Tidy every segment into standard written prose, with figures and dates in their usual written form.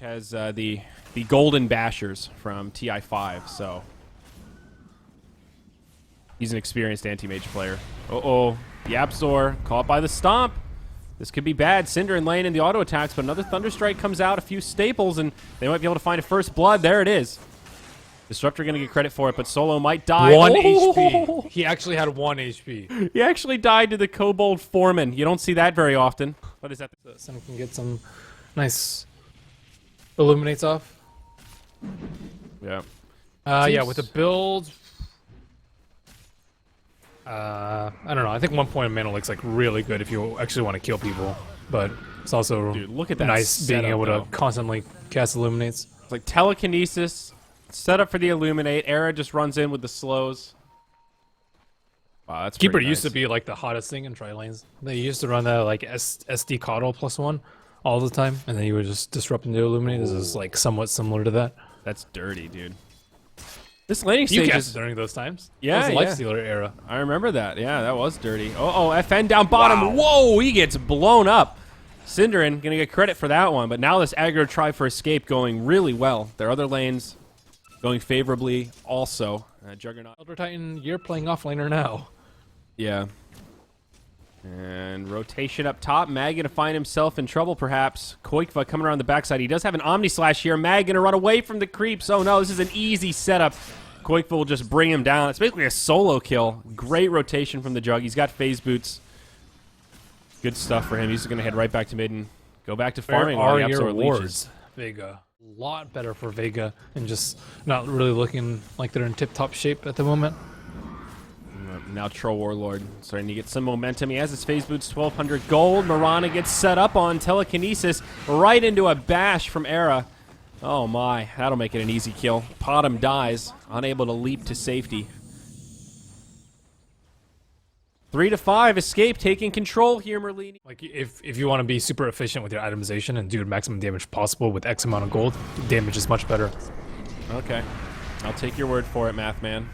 has the Golden Bashers from TI5, so he's an experienced anti-mage player. Uh-oh, YapzOr caught by the stomp. This could be bad. syndereN lane in the auto attacks, but another Thunderstrike comes out, a few staples, and they might be able to find a first blood. There it is. Disruptor going to get credit for it, but Solo might die. 1 HP. He actually had 1 HP. He actually died to the Kobold Foreman. You don't see that very often. What is that? Someone can get some nice illuminates off. Yeah. Yeah, with the build. I don't know. I think 1 point of mana looks like really good if you actually want to kill people, but it's also look at that nice being able though. to constantly cast illuminates. It's like telekinesis, set up for the illuminate. ERA just runs in with the slows. Wow, that's Keeper pretty used nice. to be like the hottest thing in tri lanes. They used to run that like SD coddle +1 all the time, and then you would just disrupt into illuminate. This is like somewhat similar to that. That's dirty, dude. This laning You stage cast is... during those times. Yeah, that was the Lifestealer era. I remember that. Yeah, that was dirty. Uh-oh, FN down bottom. Wow. Whoa, he gets blown up. syndereN gonna get credit for that one, but now this aggro try for escape going really well. Their other lanes going favorably also. Juggernaut. Elder Titan, you're playing offlaner now. Yeah. And rotation up top. Mag gonna find himself in trouble, perhaps. KheZu coming around the backside. He does have an Omni Slash here. Mag gonna run away from the creeps. Oh no, this is an easy setup. KheZu will just bring him down. It's basically a solo kill. Great rotation from the Jug. He's got phase boots. Good stuff for him. He's gonna head right back to mid and go back to farming. Where while are YapzOr your leeches. wards, Vega? A lot better for Vega, and just not really looking like they're in tip-top shape at the moment. Now Troll Warlord starting to get some momentum. He has his phase boots, 1,200 gold. Mirana gets set up on telekinesis right into a bash from ERA. Oh my, that'll make it an easy kill. Potom dies, unable to leap to safety. 3 to 5, escape, taking control here, Merlini. Like if you want to be super efficient with your itemization and do the maximum damage possible with X amount of gold, damage is much better. Okay, I'll take your word for it, Math Man.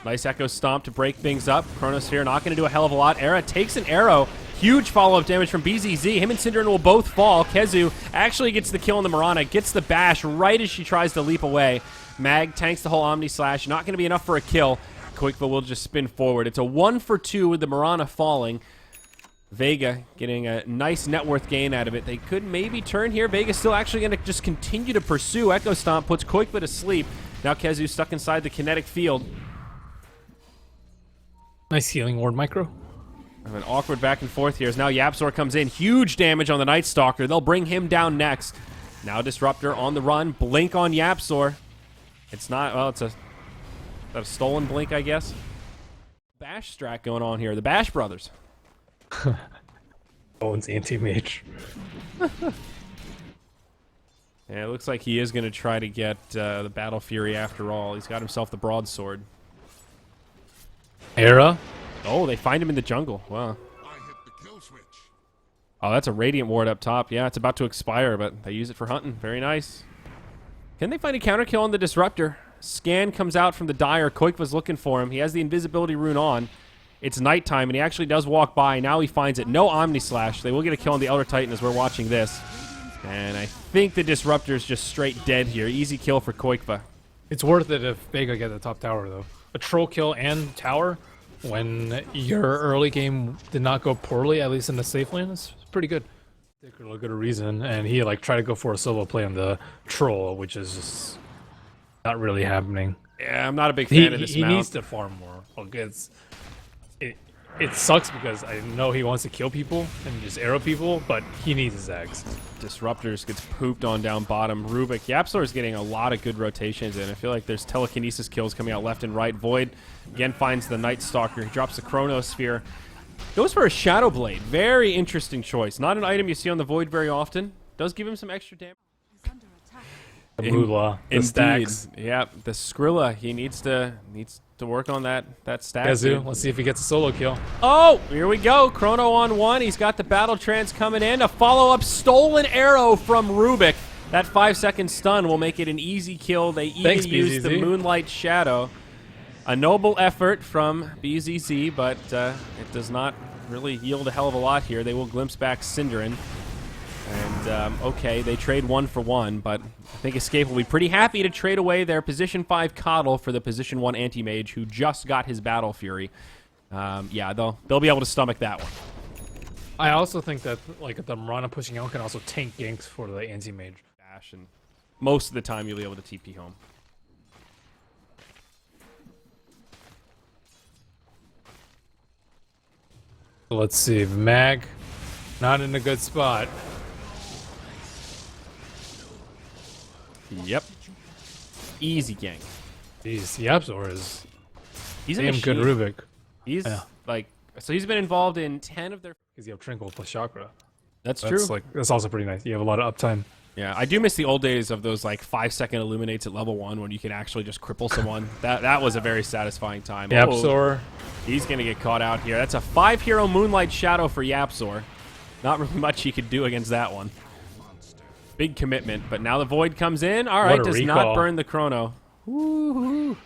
Nice Echo Stomp to break things up. Chronos here not going to do a hell of a lot. ERA takes an arrow. Huge follow-up damage from BZZ. Him and syndereN will both fall. KheZu actually gets the kill on the Mirana. Gets the bash right as she tries to leap away. Mag tanks the whole Omni Slash. Not going to be enough for a kill. KheZu will just spin forward. It's a 1 for 2 with the Mirana falling. Vega getting a nice net worth gain out of it. They could maybe turn here. Vega's still actually going to just continue to pursue. Echo Stomp puts KheZu to sleep. Now KheZu stuck inside the kinetic field. Nice healing ward micro. An awkward back and forth here as now YapzOr comes in. Huge damage on the Night Stalker. They'll bring him down next. Now Disruptor on the run. Blink on YapzOr. It's not, well, it's a stolen blink, I guess. Bash strat going on here. The Bash brothers. Owen's anti-mage. Yeah, it looks like he is going to try to get the Battle Fury after all. He's got himself the broadsword. ERA? Oh, they find him in the jungle. Wow. Oh, that's a Radiant Ward up top. Yeah, it's about to expire, but they use it for hunting. Very nice. Can they find a counter kill on the Disruptor? Scan comes out from the Dire. KheZu's looking for him. He has the invisibility rune on. It's nighttime, and he actually does walk by. Now he finds it. No Omni Slash. They will get a kill on the Elder Titan as we're watching this. And I think the Disruptor's just straight dead here. Easy kill for KheZu. It's worth it if Vega get the top tower, though. A troll kill and tower when your early game did not go poorly, at least in the safe lane, is pretty good. Particularly good reason, and he like tried to go for a solo play on the troll, which is just not really happening. Yeah, I'm not a big fan of this He mount. needs to farm more. Like it sucks because I know he wants to kill people and just arrow people, but he needs his Zags. Disruptors gets pooped on down bottom. Rubik. YapzOr is getting a lot of good rotations in. I feel like there's telekinesis kills coming out left and right. Void again finds the Night Stalker. He drops the Chronosphere. Goes for a Shadow Blade. Very interesting choice. Not an item you see on the Void very often. Does give him some extra damage. The Moolah, the stacks. Yeah, the Skrilla. He needs to work on that stack. KheZu, let's see if he gets a solo kill. Oh, here we go. Chrono on one. He's got the battle trance coming in. A follow-up stolen arrow from Rubik. That 5-second stun will make it an easy kill. They even use the Moonlight Shadow. A noble effort from BZZ, but it does not really yield a hell of a lot here. They will glimpse back syndereN. And okay, they trade 1 for 1, but I think Escape will be pretty happy to trade away their position 5 Coddle for the position 1 Anti-Mage who just got his Battle Fury. Yeah, they'll be able to stomach that one. I also think that like the Mirana pushing out can also tank ganks for the anti-mage. Dash, and most of the time you'll be able to TP home. Let's see, Mag, not in a good spot. Yep. Easy gank. Jeez, Yapzor is He's a damn good machine. Rubik. He's like, so he's been involved in 10 of their. Because you have Trinkle plus Chakra. That's true. That's also pretty nice. You have a lot of uptime. Yeah, I do miss the old days of those like 5-second illuminates at level 1 when you could actually just cripple someone. that was a very satisfying time. Yapzor. He's gonna get caught out here. That's a 5-hero Moonlight Shadow for Yapzor. Not really much he could do against that one. Big commitment, but now the Void comes in. All right, does not burn the Chrono. Woohoo!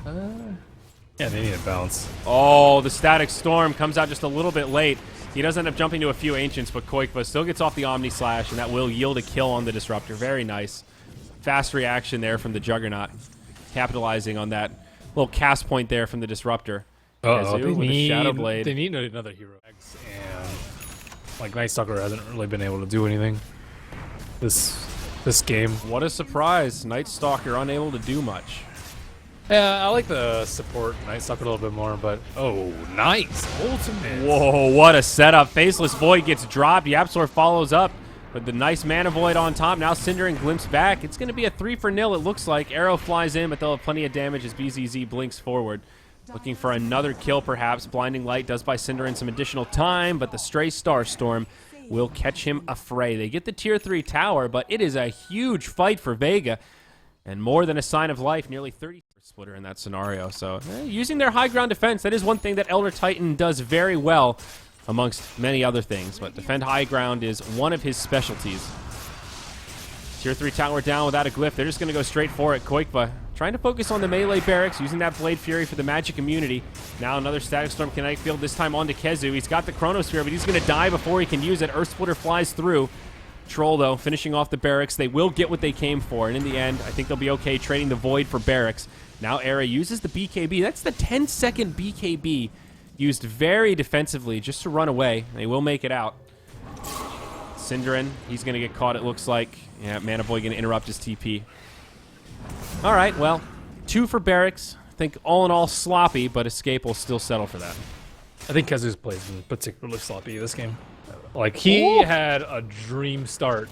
Yeah, they need a bounce. Oh, the Static Storm comes out just a little bit late. He does end up jumping to a few Ancients, but Koikva still gets off the Omni Slash, and that will yield a kill on the Disruptor. Very nice. Fast reaction there from the Juggernaut, capitalizing on that little cast point there from the Disruptor. KheZu with a Shadow Blade. They need another hero. And like Night Stalker hasn't really been able to do anything this game. What a surprise. Night Stalker unable to do much. Yeah, I like the support Night Stalker a little bit more, but oh, nice ultimate. Whoa, what a setup. Faceless Void gets dropped. Yapzor follows up with the nice Mana Void on top. Now syndereN glimpse back. It's going to be a 3-for-0, it looks like. Arrow flies in, but they'll have plenty of damage as BZZ blinks forward. Looking for another kill, perhaps. Blinding Light does buy syndereN some additional time, but the Stray Starstorm will catch him a fray. They get the Tier 3 tower, but it is a huge fight for Vega. And more than a sign of life, nearly 30 splitter in that scenario. So using their high ground defense, that is one thing that Elder Titan does very well amongst many other things. But defend high ground is one of his specialties. Tier 3 tower down without a glyph. They're just going to go straight for it. Koikva trying to focus on the melee barracks, using that Blade Fury for the magic immunity. Now another Static Storm Kinetic Field, this time onto KheZu. He's got the Chronosphere, but he's going to die before he can use it. Earth Splitter flies through. Troll, though, finishing off the barracks. They will get what they came for, and in the end, I think they'll be okay trading the Void for barracks. Now Era uses the BKB. That's the 10-second BKB used very defensively just to run away. They will make it out. syndereN, he's going to get caught, it looks like. Yeah, Mana Void going to interrupt his TP. All right, well, 2 for barracks. I think all in all sloppy, but Escape will still settle for that. I think KheZu's plays been particularly sloppy this game. Like, he had a dream start.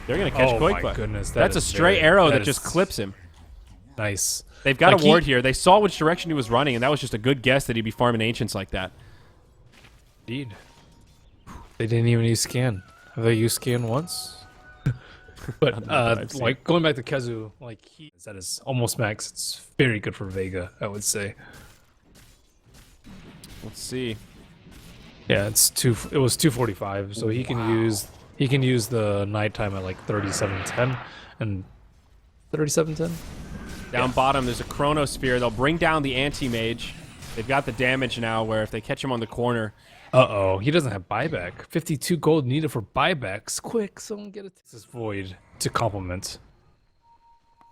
They're going to catch Koikva. Oh my goodness. That's a stray arrow that just clips him. Nice. They've got a ward here. They saw which direction he was running, and that was just a good guess that he'd be farming Ancients like that. Indeed. They didn't even use scan. Have they used scan once? But like going back to KheZu, like that is almost max. It's very good for Vega, I would say. Let's see. Yeah, it was 245, so he can use the nighttime at like 3710 and 3710. Down bottom, there's a Chronosphere. They'll bring down the Anti-Mage. They've got the damage now where if they catch him on the corner. Uh-oh, he doesn't have buyback. 52 gold needed for buybacks. Quick, someone get it. This is Void to complement.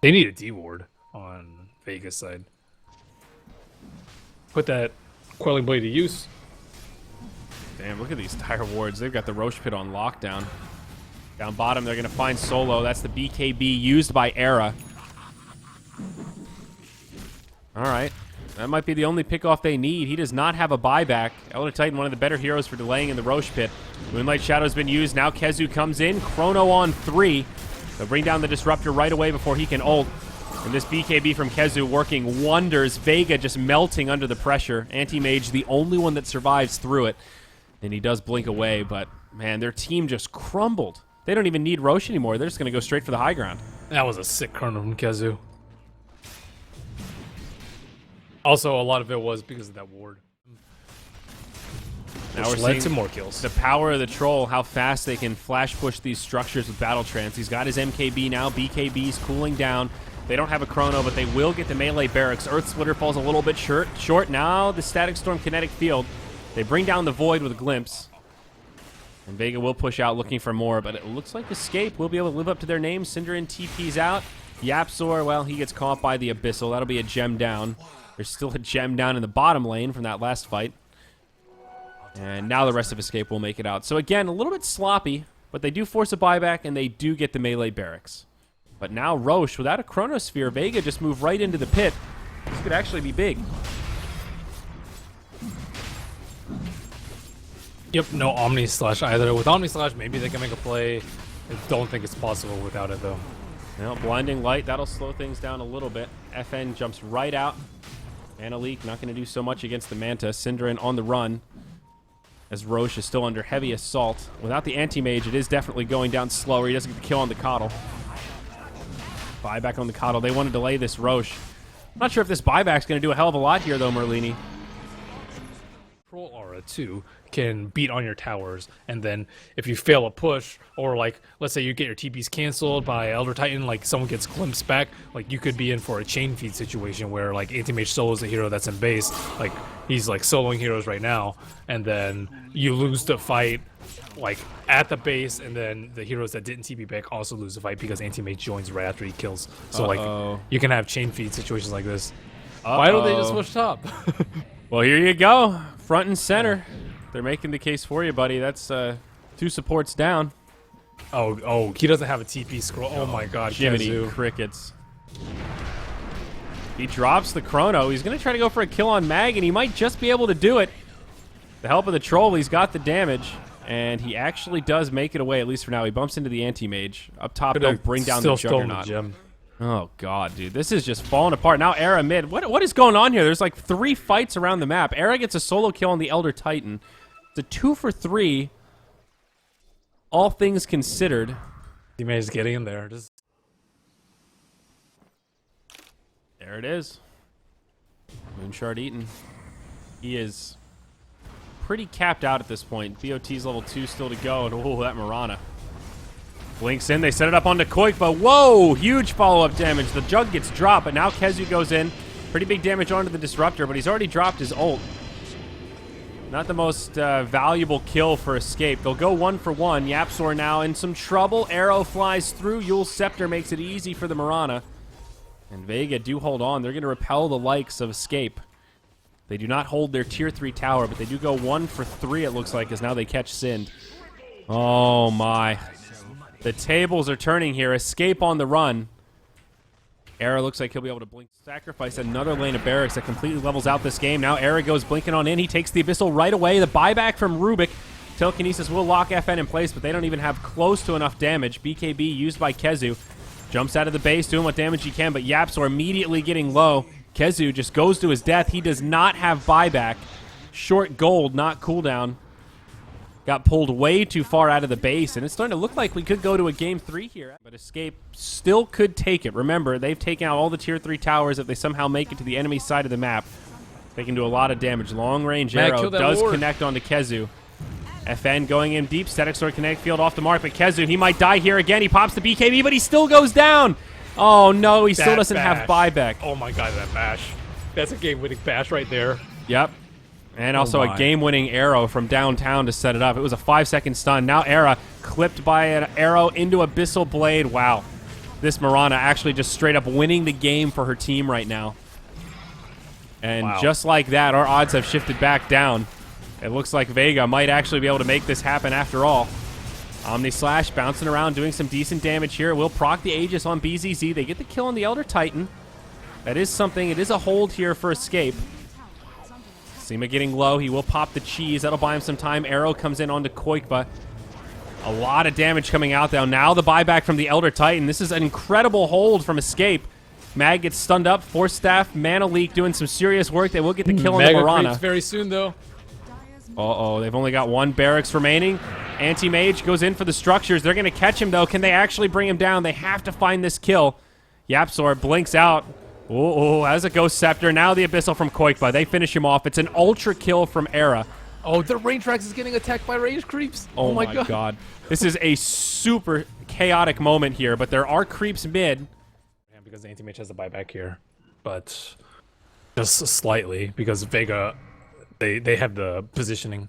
They need a D-ward on Vega's side. Put that Quelling Blade to use. Damn, look at these dire wards. They've got the Roche Pit on lockdown. Down bottom, they're going to find Solo. That's the BKB used by Era. All right. That might be the only pickoff they need. He does not have a buyback. Elder Titan, one of the better heroes for delaying in the Roche Pit. Moonlight Shadow's been used. Now KheZu comes in. Chrono on 3. They'll bring down the Disruptor right away before he can ult. And this BKB from KheZu working wonders. Vega just melting under the pressure. Anti-Mage, the only one that survives through it. And he does blink away, but man, their team just crumbled. They don't even need Roche anymore. They're just going to go straight for the high ground. That was a sick Chrono from KheZu. Also, a lot of it was because of that ward. Now we're led seeing to more kills. The power of the Troll, how fast they can flash push these structures with Battle Trance. He's got his MKB now. BKB's cooling down. They don't have a Chrono, but they will get the melee barracks. Earth Splitter falls a little bit short. Now the Static Storm Kinetic Field. They bring down the Void with a glimpse. And Vega will push out looking for more, but it looks like Escape will be able to live up to their name. syndereN TP's out. YapzOr, well, he gets caught by the Abyssal. That'll be a gem down. There's still a gem down in the bottom lane from that last fight. And now the rest of Escape will make it out. So again, a little bit sloppy, but they do force a buyback, and they do get the melee barracks. But now Roche, without a Chronosphere, Vega just moved right into the pit. This could actually be big. Yep, no Omni Slash either. With Omni Slash, maybe they can make a play. I don't think it's possible without it, though. Well, Blinding Light, that'll slow things down a little bit. FN jumps right out. Analeek not going to do so much against the Manta. syndereN on the run, as Roche is still under heavy assault. Without the Anti-Mage, it is definitely going down slower. He doesn't get the kill on the Coddle. Buyback on the Coddle. They want to delay this Roche. I'm not sure if this buyback's going to do a hell of a lot here, though, Merlini. Control Aura, too, can beat on your towers, and then if you fail a push, or like, let's say you get your TPs canceled by Elder Titan, like someone gets glimpsed back, like you could be in for a chain feed situation where like Anti-Mage solos the hero that's in base, like he's like soloing heroes right now, and then you lose the fight like at the base, and then the heroes that didn't TP back also lose the fight because Anti-Mage joins right after he kills. So like you can have chain feed situations like this. Why don't they just push top? Well, here you go. Front and center. They're making the case for you, buddy. That's 2 supports down. Oh, he doesn't have a TP scroll. Oh my god, Jiminy KheZu. crickets. He drops the Chrono. He's going to try to go for a kill on Mag, and he might just be able to do it. The help of the Troll, he's got the damage, and he actually does make it away, at least for now. He bumps into the Anti-Mage. Up top, they'll bring down the Juggernaut. Oh, God, dude. This is just falling apart. Now, Era mid. What is going on here? There's like 3 fights around the map. Era gets a solo kill on the Elder Titan. It's a 2 for 3. All things considered. Anti-Mage is getting in there. There it is. Moonshard eaten. He is pretty capped out at this point. BOT's level 2 still to go. And oh, that Mirana. Blinks in, they set it up onto Koik, but whoa, huge follow-up damage. The Jug gets dropped, but now KheZu goes in. Pretty big damage onto the Disruptor, but he's already dropped his ult. Not the most valuable kill for Escape. They'll go 1 for 1. YapzOr now in some trouble. Arrow flies through. Yule's Scepter makes it easy for the Mirana. And Vega do hold on. They're going to repel the likes of Escape. They do not hold their tier 3 tower, but they do go 1 for 3, it looks like, as now they catch Sind. Oh, my. The tables are turning here. Escape on the run. Era looks like he'll be able to blink. Sacrifice another lane of barracks that completely levels out this game. Now Era goes blinking on in. He takes the Abyssal right away. The buyback from Rubik. Telekinesis will lock FN in place, but they don't even have close to enough damage. BKB used by KheZu. Jumps out of the base, doing what damage he can, but YapzOr immediately getting low. KheZu just goes to his death. He does not have buyback. Short gold, not cooldown. Got pulled way too far out of the base, and it's starting to look like we could go to a game 3 here. But Escape still could take it. Remember, they've taken out all the tier 3 towers. If they somehow make it to the enemy side of the map, they can do a lot of damage. Long-range arrow does connect onto KheZu. FN going in deep. Static Sword connect field off the mark, but KheZu, he might die here again. He pops the BKB, but he still goes down. Oh, no, he still doesn't have buyback. Oh, my God, that bash. That's a game-winning bash right there. Yep. And also a game-winning arrow from downtown to set it up. It was a 5-second stun. Now Era clipped by an arrow into Abyssal Blade. Wow. This Mirana actually just straight up winning the game for her team right now. And just like that, our odds have shifted back down. It looks like Vega might actually be able to make this happen after all. Omni Slash bouncing around, doing some decent damage here. It will proc the Aegis on BZZ. They get the kill on the Elder Titan. That is something. It is a hold here for Escape. Sima getting low. He will pop the cheese. That'll buy him some time. Arrow comes in onto Koikba. A lot of damage coming out, though. Now the buyback from the Elder Titan. This is an incredible hold from Escape. Mag gets stunned up. Force Staff, Mana Leak doing some serious work. They will get the kill on the Mirana. Very soon, though. Uh-oh, they've only got 1 barracks remaining. Anti-Mage goes in for the structures. They're going to catch him, though. Can they actually bring him down? They have to find this kill. YapzOr blinks out. Oh, as a Ghost Scepter. Now the Abyssal from Koikba. They finish him off. It's an ultra kill from Era. Oh, the Range Trax is getting attacked by range creeps. Oh my god. This is a super chaotic moment here, but there are creeps mid. Yeah, because the Anti-Mage has a buyback here. But just slightly, because Vega, they have the positioning.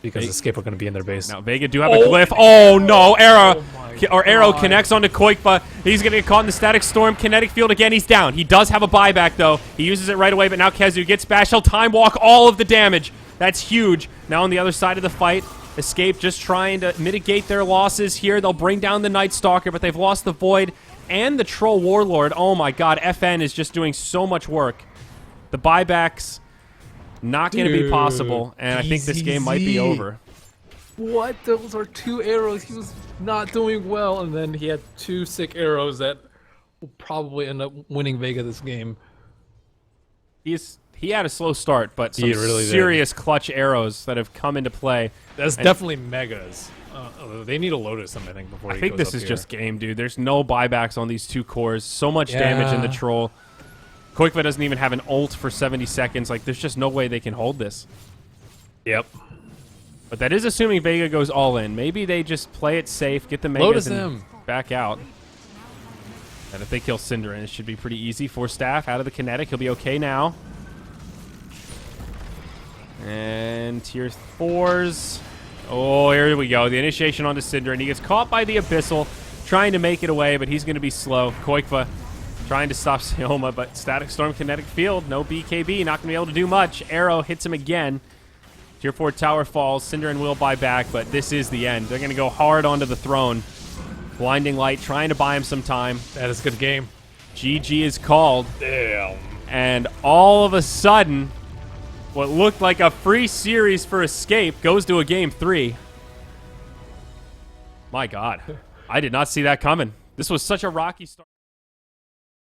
because Escape are going to be in their base. Now Vega do have a glyph. Oh no, Era or Arrow God. connects onto Koikva. He's gonna get caught in the static storm. Kinetic field again. He's down. He does have a buyback though. He uses it right away, but now KheZu gets bashed. He'll time walk all of the damage. That's huge. Now on the other side of the fight, Escape just trying to mitigate their losses here. They'll bring down the Night Stalker, but they've lost the Void and the Troll Warlord. Oh my God, FN is just doing so much work. The buybacks not going to be possible, and I think this game might be over. What? Those are 2 arrows. He was not doing well, and then he had 2 sick arrows that will probably end up winning Vega this game. He had a slow start, but some really serious clutch arrows that have come into play. That's definitely Megas. They need to Lotus him, I think, before I think this is just game, dude. There's no buybacks on these 2 cores. So much damage in the Troll. Koikva doesn't even have an ult for 70 seconds. Like, there's just no way they can hold this. Yep. But that is assuming Vega goes all in. Maybe they just play it safe, get the Megas Lotus and him. back out. And if they kill syndereN, it should be pretty easy for Staff. Out of the kinetic, he'll be okay now. And tier 4s. Oh, here we go. The initiation onto syndereN. He gets caught by the Abyssal, trying to make it away, but he's going to be slow. Koikva trying to stop Seoma, but Static Storm Kinetic Field, no BKB, not going to be able to do much. Arrow hits him again. Tier 4 tower falls. syndereN will buy back, but this is the end. They're going to go hard onto the throne. Blinding Light trying to buy him some time. That is a good game. GG is called. Damn. And all of a sudden, what looked like a free series for Escape goes to a game 3. My God. I did not see that coming. This was such a rocky start.